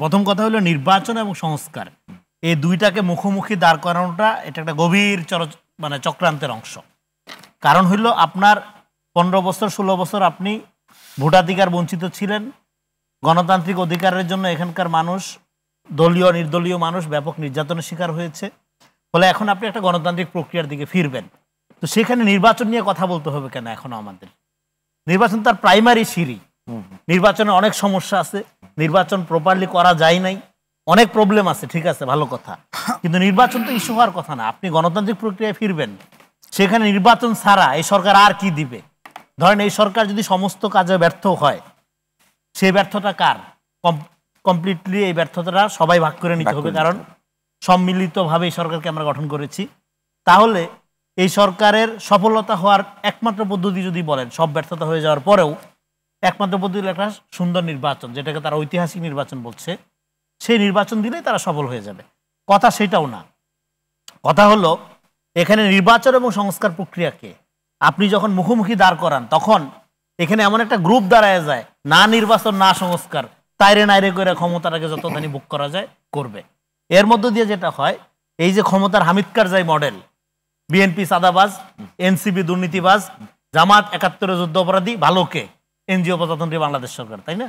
প্রথম কথা হলো নির্বাচন এবং সংস্কার, এই দুইটাকে মুখোমুখি দাঁড় করানোটা এটা একটা গভীর চক্রান্তের অংশ। কারণ হইল আপনার 15 বছর 16 বছর আপনি ভোটাধিকার বঞ্চিত ছিলেন, গণতান্ত্রিক অধিকারের জন্য এখানকার মানুষ, দলীয় নির্দলীয় মানুষ ব্যাপক নির্যাতনের শিকার হয়েছে। ফলে এখন আপনি একটা গণতান্ত্রিক প্রক্রিয়ার দিকে ফিরবেন, তো সেখানে নির্বাচন নিয়ে কথা বলতে হবে কেন? এখনো আমাদের নির্বাচন তার প্রাইমারি সিঁড়ি। নির্বাচনে অনেক সমস্যা আছে, নির্বাচন প্রপারলি করা যায় নাই, অনেক প্রবলেম আছে, ঠিক আছে, ভালো কথা, কিন্তু নির্বাচন তো ইস্যু হওয়ার কথা না। আপনি গণতান্ত্রিক প্রক্রিয়ায় ফিরবেন, সেখানে নির্বাচন ছাড়া এই সরকার আর কি দিবে? ধরেন এই সরকার যদি সমস্ত কাজে ব্যর্থ হয়, সেই ব্যর্থতা কার? কমপ্লিটলি এই ব্যর্থতাটা সবাই ভাগ করে নিতে হবে, কারণ সম্মিলিতভাবে এই সরকারকে আমরা গঠন করেছি। তাহলে এই সরকারের সফলতা হওয়ার একমাত্র পদ্ধতি যদি বলেন, সব ব্যর্থতা হয়ে যাওয়ার পরেও একমাত্র পদ্ধতি একটা সুন্দর নির্বাচন, যেটাকে তারা ঐতিহাসিক নির্বাচন বলছে, সেই নির্বাচন দিলেই তারা সফল হয়ে যাবে। কথা সেটাও না, কথা হলো এখানে নির্বাচন এবং সংস্কার প্রক্রিয়াকে আপনি যখন মুখোমুখি দাঁড় করান, তখন এখানে এমন একটা গ্রুপ দাঁড়ায় যায়, না নির্বাচন না সংস্কার, তাইরে নাইরে করে ক্ষমতাটাকে যতখানি বুক করা যায় করবে। এর মধ্য দিয়ে যেটা হয়, এই যে ক্ষমতার হামিদ কারজাই মডেল, বিএনপি সাদাবাজ, এনসিপি দুর্নীতিবাজ, জামাত ৭১ যুদ্ধ অপরাধী, ভালোকে এনজিও প্রজাতন্ত্রী বাংলাদেশ সরকার, তাই না?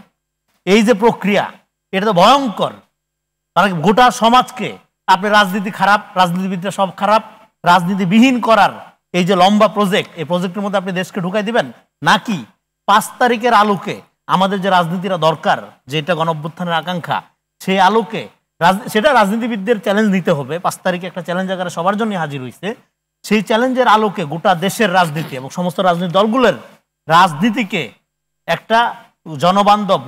এই যে প্রক্রিয়া, এটা তো ভয়ঙ্কর। মানে গোটা সমাজকে আপনি রাজনীতি খারাপ, রাজনীতিবিদরা সব খারাপ, রাজনীতিবিহীন করার এই যে লম্বা প্রজেক্ট, এই প্রজেক্টের মধ্যে আপনি দেশকে ঢুকাই দিবেন নাকি 5 তারিখের আলোকে আমাদের যে রাজনীতিটা দরকার, যেটা গণঅভ্যুত্থানের আকাঙ্ক্ষা, সেই আলোকে সেটা রাজনীতিবিদদের চ্যালেঞ্জ নিতে হবে। 5 তারিখে একটা চ্যালেঞ্জ আকারে সবার জন্য হাজির হয়েছে, সেই চ্যালেঞ্জের আলোকে গোটা দেশের রাজনীতি এবং সমস্ত রাজনৈতিক দলগুলোর রাজনীতিকে একটা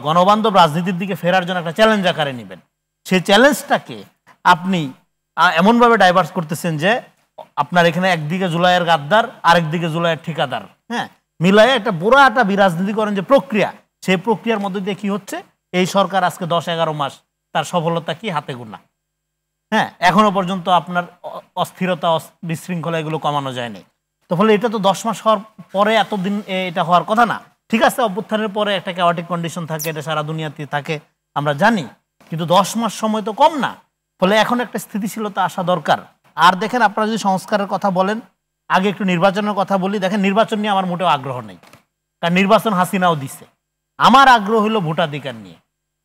গণবান্ধব রাজনীতির দিকে ফেরার জন্য একটা চ্যালেঞ্জ আকারে নেবেন। সেই চ্যালেঞ্জটাকে আপনি এমনভাবে ডাইভার্স করতেছেন যে আপনার এখানে একদিকে জুলাইয়ের গাদ্দার, আরেকদিকে জুলাইয়ের ঠিকাদার, হ্যাঁ, মিলাইয়া একটা পুরো একটা বিরাজনীতিকরণ যে প্রক্রিয়া, সেই প্রক্রিয়ার মধ্যে দিয়ে কি হচ্ছে, এই সরকার আজকে 10-11 মাস তার সফলতা কি হাতে গোনা। হ্যাঁ, এখনো পর্যন্ত আপনার অস্থিরতা, বিশৃঙ্খলা এগুলো কমানো যায়নি। তো ফলে এটা তো 10 মাস হওয়ার পরে এতদিন এটা হওয়ার কথা না। ঠিক আছে, অভ্যুত্থানের পরে একটা ক্যাওয়াটিক কন্ডিশন থাকে, এটা সারা দুনিয়াতে থাকে, আমরা জানি, কিন্তু 10 মাস সময় তো কম না। ফলে এখন একটা স্থিতিশীলতা আসা দরকার। আর দেখেন, আপনারা যদি সংস্কারের কথা বলেন, আগে একটু নির্বাচনের কথা বলি। দেখেন, নির্বাচন নিয়ে আমার মোটেও আগ্রহ নেই, কারণ নির্বাচন হাসিনাও দিছে। আমার আগ্রহ হলো ভোটাধিকার নিয়ে।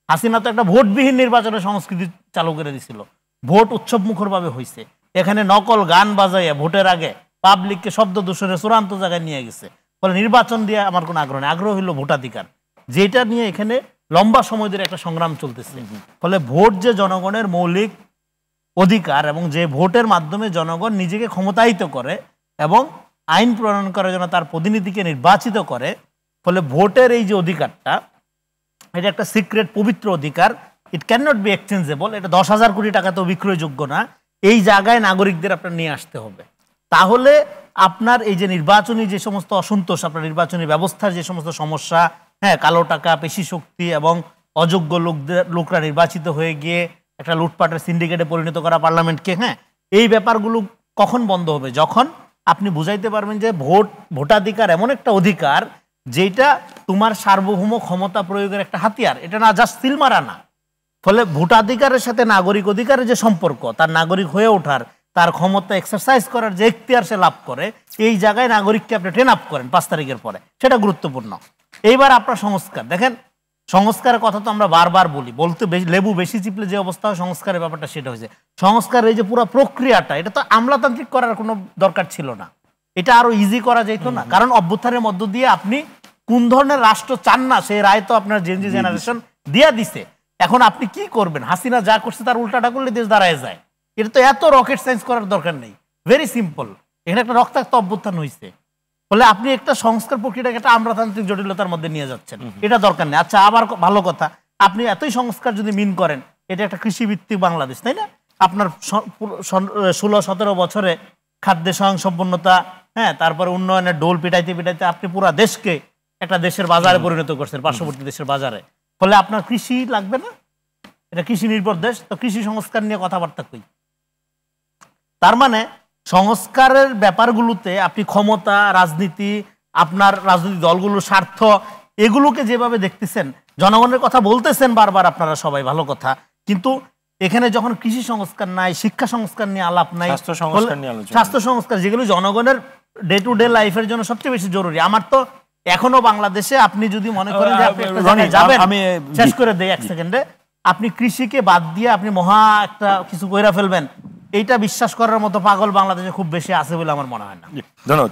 হাসিনা তো একটা ভোটবিহীন নির্বাচনের সংস্কৃতি চালু করে দিছিল, ভোট উৎসব মুখরভাবে হয়েছে, এখানে নকল গান বাজাইয়া ভোটের আগে পাবলিককে শব্দ দূষণের চূড়ান্ত জায়গায় নিয়ে গেছে। ফলে নির্বাচন দিয়ে আমার কোনো আগ্রহ নেই, আগ্রহ হলো ভোটাধিকার, যেটা নিয়ে এখানে লম্বা সময় ধরে একটা সংগ্রাম চলতেছে। ফলে ভোট যে জনগণের মৌলিক অধিকার, এবং যে ভোটের মাধ্যমে জনগণ নিজেকে ক্ষমতায়িত করে এবং আইন প্রণয়ন করার জন্য তার প্রতিনিধিকে নির্বাচিত করে, ফলে ভোটের এই যে অধিকারটা, এটা একটা সিক্রেট পবিত্র অধিকার, ইট ক্যান নট বি এক্সচেঞ্জেবল। এটা 10,000 কোটি টাকাতেও বিক্রয়যোগ্য না। এই জায়গায় নাগরিকদের আপনার নিয়ে আসতে হবে। তাহলে আপনার এই যে নির্বাচনী যে সমস্ত অসন্তোষ, আপনার নির্বাচনী ব্যবস্থার যে সমস্ত সমস্যা, হ্যাঁ, কালো টাকা, পেশি শক্তি এবং অযোগ্য লোকরা নির্বাচিত হয়ে গিয়ে একটা লুটপাটের সিন্ডিকেটে পরিণত করা পার্লামেন্টকে, হ্যাঁ, এই ব্যাপারগুলো কখন বন্ধ হবে? যখন আপনি বুঝাইতে পারবেন যে ভোটাধিকার এমন একটা অধিকার যেটা তোমার সার্বভৌম ক্ষমতা প্রয়োগের একটা হাতিয়ার, এটা না জাস্ট সিল মারা না। ফলে ভোটাধিকারের সাথে নাগরিক অধিকারের যে সম্পর্ক, তার নাগরিক হয়ে ওঠার, তার ক্ষমতা এক্সারসাইজ করার যে এখতিয়ার সে লাভ করে, এই জায়গায় নাগরিককে আপনি ট্রেন আপ করেন 5 তারিখের পরে, সেটা গুরুত্বপূর্ণ। এইবার আপনার সংস্কার দেখেন, সংস্কারের কথা তো আমরা বারবার বলি, বলতে লেবু বেশি চিপলে যে অবস্থা হয় সংস্কারের ব্যাপারটা সেটা হয়েছে। সংস্কার এই যে পুরো প্রক্রিয়াটা, এটা তো আমলাতান্ত্রিক করার কোনো দরকার ছিল না, এটা আরো ইজি করা যেত না? কারণ অভ্যুত্থানের মধ্য দিয়ে আপনি কোন ধরনের রাষ্ট্র চান না, সেই রায় তো আপনার জেনজি জেনারেশন দিয়া দিছে। এখন আপনি কি করবেন? হাসিনা যা করছে তার উল্টাটা করলে দেশ দাঁড়ায় যায়। এটা তো এত রকেট সায়েন্স করার দরকার নেই, ভেরি সিম্পল। এখানে একটা রক্তাক্ত অভ্যুত্থান হয়েছে, ফলে আপনি একটা সংস্কার প্রক্রিয়াটাকে একটা আমলাতান্ত্রিক জটিলতার মধ্যে নিয়ে যাচ্ছেন, এটা দরকার নেই। আচ্ছা, আবার ভালো কথা, আপনি এতই সংস্কার যদি মিন করেন, এটা একটা কৃষিভিত্তিক বাংলাদেশ, তাই না? আপনার 16-17 বছরে খাদ্যে স্বয়ংসম্পন্নতা, হ্যাঁ, তারপরে উন্নয়নের ডোল পিটাইতে পিটাইতে আপনি পুরো দেশকে একটা দেশের বাজারে পরিণত করছেন, পার্শ্ববর্তী দেশের বাজারে। ফলে আপনার কৃষি লাগবে না, এটা কৃষি নির্ভর দেশ, তো কৃষি সংস্কার নিয়ে কথাবার্তা কই? তার মানে সংস্কারের ব্যাপারগুলোতে আপনি ক্ষমতা, রাজনীতি, আপনার রাজনৈতিক দলগুলোর স্বার্থ, এগুলোকে যেভাবে দেখতেছেন, জনগণের কথা বলতেছেন বারবার আপনারা সবাই, ভালো কথা, কিন্তু এখানে যখন কৃষি সংস্কার নাই, শিক্ষা সংস্কার নিয়ে আলাপ নাই, স্বাস্থ্য সংস্কার যেগুলো জনগণের ডে টু ডে লাইফের জন্য সবচেয়ে বেশি জরুরি। আমার তো এখনো বাংলাদেশে আপনি যদি মনে করেন যে আপনি একটা জায়গায় যাবেন, আমি শেষ করে দেই এক সেকেন্ডে, আপনি কৃষিকে বাদ দিয়ে আপনি মহা একটা কিছু কইরা ফেলবেন, এইটা বিশ্বাস করার মতো পাগল বাংলাদেশে খুব বেশি আছে বলে আমার মনে হয় না। ধন্যবাদ।